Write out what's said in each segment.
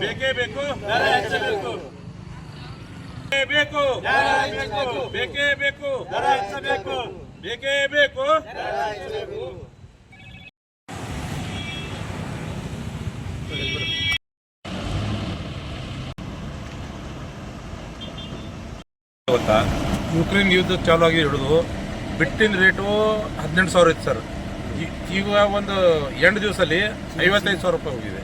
ಬೇಕೇ ಬೇಕು, ದರ ಹೆಚ್ಚಬೇಕು. ಬೇಕು, ಬೇಕೇ ಬೇಕು, ದರ ಹೆಚ್ಚಬೇಕು. ಬೇಕೇ ಬೇಕು, ಗೊತ್ತಾ? ಯುಕ್ರೇನ್ ಯುದ್ಧ ಚಾಲು ಆಗಿ ಹಿಡಿದು ಬಿಟ್ಟಿನ ರೇಟು 18,000 ಇತ್ತು ಸರ್. ಈಗ ಒಂದು 8 ದಿವಸದಲ್ಲಿ 55,000 ರೂಪಾಯಿ ಹೋಗಿದೆ.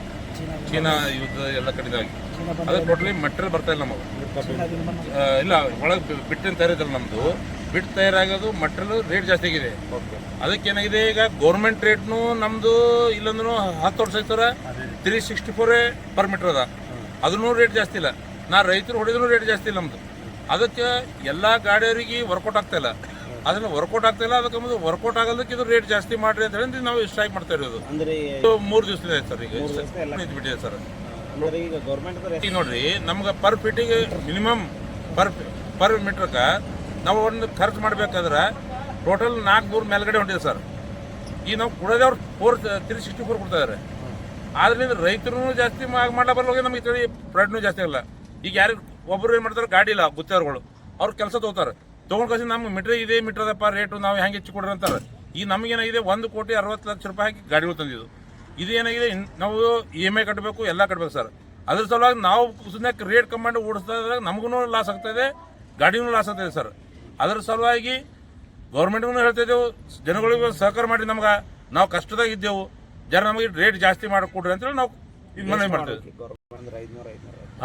ಚೀನಾ ಯುದ್ಧ ಎಲ್ಲ ಕಡೆದಾಗಿ ಅದು ಟೋಟಲಿ ಮೆಟೀರಿಯಲ್ ಬರ್ತಾ ಇಲ್ಲ ನಮಗೆ. ಇಲ್ಲ, ಒಳಗೆ ಬಿಟ್ಟಿನ ತಯಾರಿದ್ದಲ್ಲ ನಮ್ಮದು. ಬಿಟ್ಟು ತಯಾರಾಗೋದು ಮೆಟೀರಿಯಲ್ ರೇಟ್ ಜಾಸ್ತಿ ಆಗಿದೆ. ಅದಕ್ಕೇನಾಗಿದೆ, ಈಗ ಗೌರ್ಮೆಂಟ್ ರೇಟ್ನು ನಮ್ಮದು ಇಲ್ಲಂದ್ರೂ 10 ವರ್ಷ ಐತರ 364 ಪರ್ ಮೀಟರ್ ಅದ. ಅದನ್ನೂ ರೇಟ್ ಜಾಸ್ತಿ ಇಲ್ಲ. ನಾ ರೈತರು ಹೊಡೆದ್ರೂ ರೇಟ್ ಜಾಸ್ತಿ ಇಲ್ಲ ನಮ್ಮದು. ಅದಕ್ಕೆ ಎಲ್ಲ ಗಾಡಿಯವರಿಗೆ ವರ್ಕೌಟ್ ಆಗ್ತಾ ಇಲ್ಲ. ಅದನ್ನು ವರ್ಕೌಟ್ ಆಗ್ತಾ ಇಲ್ಲ. ಅದಕ್ಕೆ ನಮ್ಮದು ವರ್ಕೌಟ್ ಆಗೋದಕ್ಕೆ ಇದು ರೇಟ್ ಜಾಸ್ತಿ ಮಾಡ್ರಿ ಅಂತ ಹೇಳಿ ನಾವು ಸ್ಟ್ರೈಕ್ ಮಾಡ್ತಾ ಇರೋದು. 3 ದಿವಸದಿಂದ ಆಯ್ತು ಸರ್. ಈಗ ಬಿಟ್ಟಿದೆ ಸರ್. ಈಗ ನೋಡ್ರಿ, ನಮ್ಗೆ ಪರ್ ಫೀಟಿಗೆ ಮಿನಿಮಮ್ ಪರ್ ಮೀಟ್ರಕ್ಕೆ ನಾವು ಒಂದು ಖರ್ಚು ಮಾಡ್ಬೇಕಾದ್ರೆ ಟೋಟಲ್ 400 ಮೇಲ್ಗಡೆ ಹೊಂಟಿದೆ ಸರ್. ಈಗ ನಾವು ಕೊಡೋದೇ ಅವ್ರು 364 ಕೊಡ್ತಾ ಇದ್ದಾರೆ. ಆದ್ರಿಂದ ರೈತರು ಜಾಸ್ತಿ ಮಾಡ್ಲಾ ಬರಲೋಗಿ ನಮಗೆ ಈ ಕಡೆ ಪ್ರೈಡ್ನೂ ಜಾಸ್ತಿ ಆಗಲ್ಲ. ಈಗ ಯಾರು ಒಬ್ಬರು ಏನು ಮಾಡ್ತಾರೆ, ಗಾಡಿ ಇಲ್ಲ ಗುತ್ತೇವ್ರುಗಳು, ಅವ್ರು ಕೆಲಸ ತೊಗೋತಾರೆ. ತೊಗೊಂಡು ಕಳಿಸಿ ನಮ್ಗೆ ಮೀಟ್ರ್ ಇದೇ ಮೀಟ್ರ್ ಅದಪ್ಪ ರೇಟು, ನಾವು ಹೆಂಗೆ ಹೆಚ್ಚು ಕೊಡ್ರಿ ಅಂತಾರೆ. ಈಗ ನಮಗೇನಾಗಿದೆ 1,60,00,000 ರೂಪಾಯಿ ಹಾಕಿ ಗಾಡಿಗಳು ತಂದಿದ್ದು. ಇದೇನಾಗಿದೆ, ನಾವು EMI ಕಟ್ಟಬೇಕು, ಎಲ್ಲ ಕಟ್ಟಬೇಕು ಸರ್. ಅದ್ರ ಸಲುವಾಗಿ ನಾವು ಸುಮ್ಮನೆ ರೇಟ್ ಕಮ್ಮಿ ಮಾಡಿ ಓಡಿಸ್ತಾ ಇದ್ದಾಗ ನಮಗೂ ಲಾಸ್ ಆಗ್ತಾಯಿದೆ, ಗಾಡಿನೂ ಲಾಸ್ ಆಗ್ತಾಯಿದೆ ಸರ್. ಅದ್ರ ಸಲುವಾಗಿ ಗೌರ್ಮೆಂಟ್ಗೂ ಹೇಳ್ತಾಯಿದ್ದೆವು, ಜನಗಳಿಗೂ ಸಹಕಾರ ಮಾಡಿ ನಮ್ಗೆ, ನಾವು ಕಷ್ಟದಾಗ ಇದ್ದೆವು, ಜನ ನಮಗೆ ರೇಟ್ ಜಾಸ್ತಿ ಮಾಡಿಕೊಡ್ರಿ ಅಂತೇಳಿ ನಾವು ಇದು ಮನವಿ ಮಾಡ್ತೇವೆ.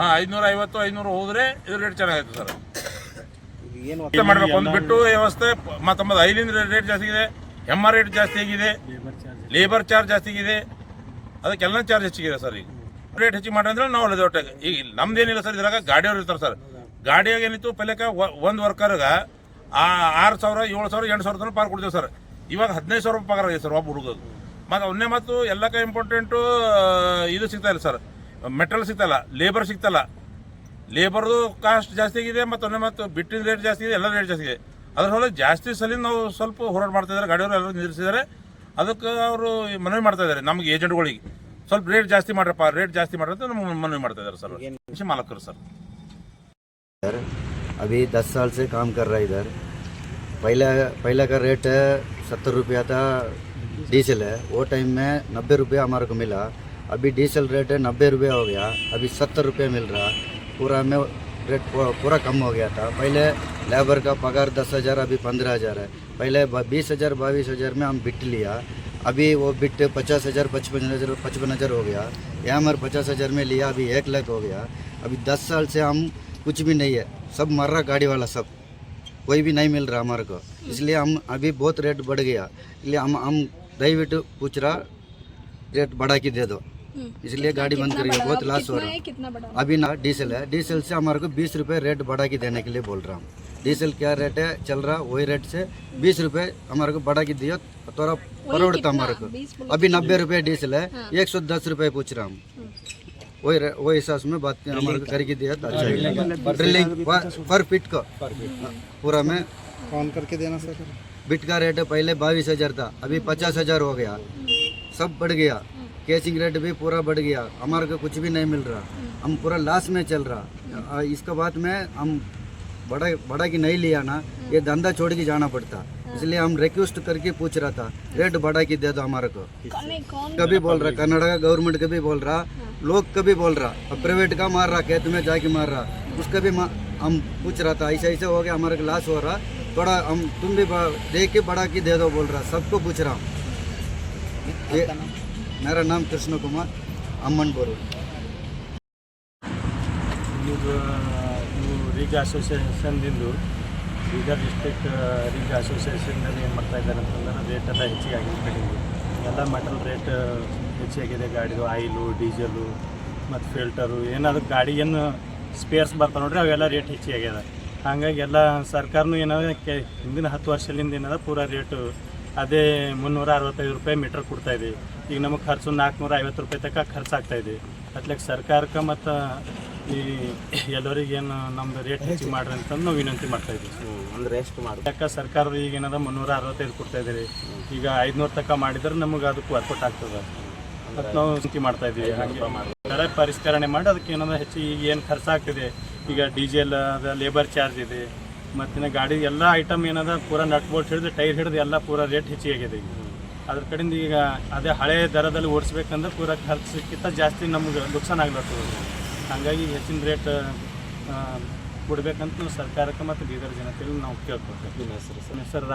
550, 500 ಹೋದ್ರೆ ಇದು ರೇಟ್ ಚೆನ್ನಾಗೈತೆ ಸರ್. ಮಾಡಬೇಕು ಒಂದು ಬಿಟ್ಟು ವ್ಯವಸ್ಥೆ. ಮತ್ತೊಂದು ಐಲಿಂದ ರೇಟ್ ಜಾಸ್ತಿ ಇದೆ, MR ರೇಟ್ ಜಾಸ್ತಿ ಆಗಿದೆ, ಲೇಬರ್ ಚಾರ್ಜ್ ಜಾಸ್ತಿ ಆಗಿದೆ, ಅದಕ್ಕೆಲ್ಲ ಚಾರ್ಜ್ ಹೆಚ್ಚಿಗಿದೆ ಸರ್. ಈಗ ರೇಟ್ ಹೆಚ್ಚಿಗೆ ಮಾಡಿ ಅಂದ್ರೆ ನಾವು ಅಲ್ಲದೆ ಒಟ್ಟಿಗೆ ಈಗ ನಮ್ದೇನಿಲ್ಲ ಸರ್. ಇದ್ರಾಗ ಗಾಡಿಯವ್ರು ಇರ್ತಾರೆ ಸರ್. ಗಾಡಿಯಾಗ ಏನಿತ್ತು ಪಲ್ಯಕ್ಕೆ ಒಂದು ವರ್ಕರ್ಗೆ 6,000, 7,000, 8,000 ತನಕ ಪಾರ್ ಕೊಡ್ತೀವಿ ಸರ್. ಇವಾಗ 15,000 ರೂಪಾಯಿ ಪಗಾರ ಆಗಿದೆ ಸರ್ ಒಬ್ಬ ಹುಡುಗದು. ಮತ್ತು ಅವನ್ನೇ ಮತ್ತು ಎಲ್ಲಕ್ಕ ಇಂಪಾರ್ಟೆಂಟು ಇದು ಸಿಗ್ತಾ ಇಲ್ಲ ಸರ್, ಮೆಟೀರಿಯಲ್ ಸಿಗ್ತಾಯಿಲ್ಲ, ಲೇಬರ್ ಸಿಗ್ತಲ್ಲ. ಲೇಬರ್ದು ಕಾಸ್ಟ್ ಜಾಸ್ತಿ ಆಗಿದೆ, ಮತ್ತು ಬಿಟ್ಟಿನ ರೇಟ್ ಜಾಸ್ತಿ ಇದೆ, ಎಲ್ಲ ರೇಟ್ ಜಾಸ್ತಿ ಇದೆ. ಅದ್ರ ಸಲುವಾಗಿ ಜಾಸ್ತಿ ಸಲ ನಾವು ಸ್ವಲ್ಪ ಹೋರಾಟ ಮಾಡ್ತಾ ಇದ್ದಾರೆ. ಗಾಡಿಯವರು ಎಲ್ಲರೂ ನಿಲ್ಲಿಸಿದ್ದಾರೆ. ಅದಕ್ಕೆ ಅವರು ಮನವಿ ಮಾಡ್ತಾ ಇದ್ದಾರೆ ನಮಗೆ ಏಜೆಂಟ್ಗಳಿಗೆ, ಸ್ವಲ್ಪ ರೇಟ್ ಜಾಸ್ತಿ ಮಾಡ್ರಪ್ಪ, ರೇಟ್ ಜಾಸ್ತಿ ಮಾಡ್ರಿ ಅಂತ ನಮ್ಮ ಮನವಿ ಮಾಡ್ತಾ ಇದ್ದಾರೆ ಸರ್. ಕೃಷಿ ಮಾಲಕರು ಸರ್. अभी 10 साल से काम कर रहा है इधर। पहला का रेट 70 रुपया था डीजल है, वो टाइम में 90 रुपया हमारे को मिला। अभी डीजल रेट 90 रुपया हो गया, अभी 70 रुपया मिल रहा। पूरा में रेट पूरा कम हो गया था। पहले लेबर का पगार 10,000, अभी 15,000 है। पहले 20,000, 22,000 में हम बिट लिया, अभी वो बिट 50,000, 55,000 हो गया। यहाँ हमारे 50,000 में लिया, अभी 1 लाख हो गया। अभी 10 साल से हम कुछ भी नहीं है, सब मर रहा गाड़ी वाला, सब कोई भी नहीं मिल रहा हमारे को। इसलिए हम अभी बहुत रेट बढ़ गया, इसलिए हम दयविಟ್ಟು पूछ रहा रेट बढ़ा के दे दो, इसलिए गाड़ी बंद करिए, बहुत लॉस हो रहा है। अभी ना डीजल है, डीजल से हमारे को 20 रुपये रेट बढ़ा के देने के लिए बोल रहा हूँ। डीजल क्या रेट है चल रहा, वही रेट से 20 रुपये हमारे को बढ़ा के दियो, थोड़ा परोड़ता हमारे को। अभी 90 रुपये डीजल है, 110 रुपये पूछ रहा हूँ। वही हिसाब में बात हमारे को करके दिया तो अच्छा है। ड्रिलिंग पर फिट को पूरा में ऑन करके देना सर। बिट का रेट पहले 22,000 था, अभी 50,000 हो गया, सब बढ़ गया। कैचिंग रेट भी पूरा बढ़ गया, हमारे को कुछ भी नहीं मिल रहा, हम पूरा लॉस में चल रहा। इसके बाद में हम बड़ा की नहीं लिया ना, ये धंधा छोड़ के जाना पड़ता। इसलिए हम रिक्वेस्ट करके पूछ रहा था रेट बढ़ा के दे दो हमारे को। कभी बोल रहा कर्नाटका गवर्नमेंट का भी बोल रहा, लोग का भी बोल रहा, अब प्राइवेट का मार रहा, खेत में जाके मार रहा, उसका भी हम पूछ रहा था। ऐसे हो गया, हमारे को लॉस हो रहा, थोड़ा हम तुम भी देख के बढ़ा के दे दो बोल रहा, सबको पूछ रहा हूँ। मेरा नाम कृष्ण कुमार, अम्मनपुर। ರಿಗ್ ಅಸೋಸಿಯೇಷನ್ದಿಂದ ಬೀದರ್ ಡಿಸ್ಟ್ರಿಕ್ಟ್ ರಿಗ್ ಅಸೋಸಿಯೇಷನ್ನಲ್ಲಿ ಏನು ಮಾಡ್ತಾ ಇದ್ದಾರೆ ಅಂತಂದ್ರೆ ರೇಟ್ ಎಲ್ಲ ಹೆಚ್ಚಿಗೆ ಆಗಿದೆ ಕಡೆಗೆ. ಎಲ್ಲ ಮೆಟಲ್ ರೇಟ್ ಹೆಚ್ಚಾಗಿದೆ, ಗಾಡಿದು ಆಯಿಲು, ಡೀಸೆಲು ಮತ್ತು ಫಿಲ್ಟರು, ಏನಾದರೂ ಗಾಡಿ ಏನು ಸ್ಪೇರ್ಸ್ ಬರ್ತಾವೆ ನೋಡ್ರಿ, ಅವೆಲ್ಲ ರೇಟ್ ಹೆಚ್ಚಿಗೆ ಆಗ್ಯದ. ಹಾಗಾಗಿ ಎಲ್ಲ ಸರ್ಕಾರನೂ ಏನಾದ್ರೆ ಹಿಂದಿನ 10 ವರ್ಷದಿಂದ ಏನದ ಪೂರಾ ರೇಟು ಅದೇ 365 ರೂಪಾಯಿ ಮೀಟ್ರ್ ಕೊಡ್ತಾಯಿದೆ. ಈಗ ನಮಗೆ ಖರ್ಚು 450 ರೂಪಾಯಿ ತನಕ ಖರ್ಚಾಗ್ತಾಯಿದೆ. ಅತ್ಲಕ್ಕೆ ಸರ್ಕಾರಕ್ಕೆ ಮತ್ತು ಈ ಎಲ್ಲರಿಗೆ ಏನು ನಮ್ದು ರೇಟ್ ಹೆಚ್ಚಿಗೆ ಮಾಡ್ರಿ ಅಂತಂದು ನಾವು ವಿನಂತಿ ಮಾಡ್ತಾಯಿದ್ವಿ. ಅಂದರೆ ಎಷ್ಟು ಮಾಡಿ ಯಾಕೆ ಸರ್ಕಾರ ಈಗ ಏನದ 365 ಕೊಡ್ತಾಯಿದ್ದೀರಿ, ಈಗ 500 ತನಕ ಮಾಡಿದ್ರೆ ನಮಗೆ ಅದಕ್ಕೆ ವರ್ಕೌಟ್ ಆಗ್ತದೆ. ಮತ್ತು ನಾವು ಚಿಂತೆ ಮಾಡ್ತಾ ಇದ್ದೀವಿ. ಹಾಗೆ ದರ ಪರಿಷ್ಕರಣೆ ಮಾಡಿ ಅದಕ್ಕೆ ಏನಾದ್ರು ಹೆಚ್ಚು ಈಗ ಏನು ಖರ್ಚಾಗ್ತಿದೆ, ಈಗ ಡೀಸೆಲ್ ಅದ ಲೇಬರ್ ಚಾರ್ಜ್ ಇದೆ, ಮತ್ತು ಗಾಡಿ ಎಲ್ಲ ಐಟಮ್ ಏನದ ಪೂರ ನಟ್ ಬೋಲ್ಟ್ ಹಿಡಿದು ಟೈರ್ ಹಿಡಿದು ಎಲ್ಲ ಪೂರ ರೇಟ್ ಹೆಚ್ಚಿಗೆ ಆಗಿದೆ. ಈಗ ಅದ್ರ ಕಡೆಯಿಂದ ಈಗ ಅದೇ ಹಳೆ ದರದಲ್ಲಿ ಓಡಿಸ್ಬೇಕಂದ್ರೆ ಪೂರ ಖರ್ಚಕ್ಕಿಂತ ಜಾಸ್ತಿ ನಮ್ಗೆ ನುಕ್ಸಾನ ಆಗ್ಲತ್ತದ. ಹಾಗಾಗಿ ಹೆಚ್ಚಿನ ರೇಟ್ ಕೊಡ್ಬೇಕಂತ ನಾವು ಸರ್ಕಾರಕ್ಕೆ ಮತ್ತು ಬೀದರ್ ಜನತೆಗೆ ನಾವು ಕೇಳ್ಕೊಳ್ತೇವೆ. ನಿಮ್ಮ ಹೆಸರು ಸರ್? ಸರ್